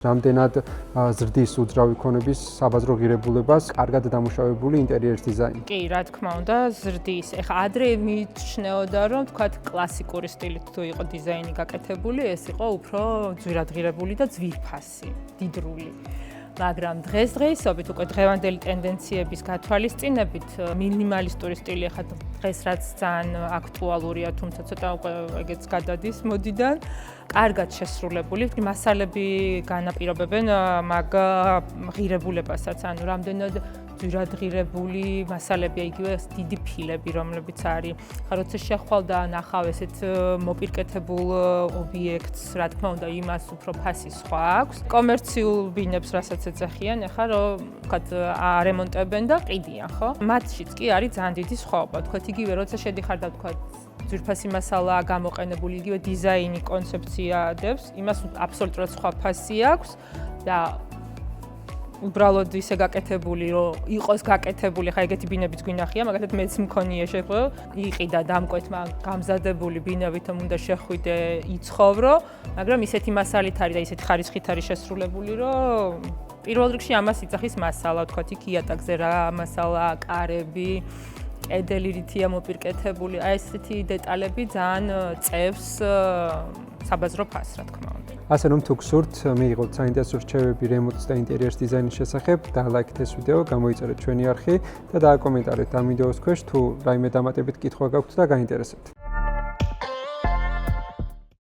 რამდენად ზრდის უძრავი ქონების საბაზრო ღირებულებას, კარგად დამუშავებული ინტერიერის დიზაინი. კი, რა თქმა უნდა, ზრდის. ეხლა ადრე მიიჩნეოდა, რომ თქვათ კლასიკური სტილით თუ იყო დიზაინი გაკეთებული, ეს იყო უფრო ძვირადღირებული და ძვირფასი, დიდრული. მაგრამ დღესდღეობით უკვე დღევანდელი ტენდენციების გათვალისწინებით მინიმალისტური სტილი ახლა დღეს რაც ძალიან აქტუალურია, თუმცა ცოტა უკვე ეგეც გადადის მოდიდან. კარგად შესრულებული, მასალები განაპირობებენ მაგ ღირებულებასაც, ანუ რამდენად ძვირადღირებული მასალებია, იგივე დიდი ფილები, რომლებიც არის. ხა როცა შეხვალ და ნახავ ესეთ მოპირკეთებულ ობიექტს, რა თქმა უნდა, იმას უფრო ფასი სხვა აქვს. კომერციულ ბინებს, რასაც ეძახიან, ეხლა რომ ვთქვათ, არემონტებენ და ყიდიან, ხო? მათშიც კი არის ძალიან დიდი სხვაობა. ვთქვათ, იგივე როცა შედიხარ და ვთქვათ, ძვირფასი მასალაა გამოყენებული, იგივე დიზაინი, კონცეფცია ადევს, იმას აბსოლუტურად სხვა ფასი აქვს და უბრალოდ ისე გაკეთებული, რომ იყოს გაკეთებული, ხა ეგეთი ბინებიც გვინახია, მაგალითად მეც მქონია შეხვედრა, იყიდა დამკვეთმა გამზადებული ბინებით, რომ უნდა შეხვიდე, იცხოვრო, მაგრამ ისეთი მასალით არის და ისეთი ხარისხით არის შესრულებული, რომ პირველ რიგში ამას იწახის მასალა, ვთქვათ, იქ იატაკზე რა მასალა, კარები, კედელი რითია მოპირკეთებული, აი ესეთი დეტალები ძალიან წევს საბაზრო ფასს, რა თქმა უნდა. ასე რომ თუ გსურთ მიიღოთ საინტერესო რჩევები რემონტის და ინტერიერის დიზაინის შესახებ, დალაიქეთ ეს ვიდეო, გამოიწერეთ ჩვენი არხი და დააკომენტარეთ ამ ვიდეოს ქვეშ თუ რაიმე დამატებით კითხვა გაქვთ და გაინტერესებთ.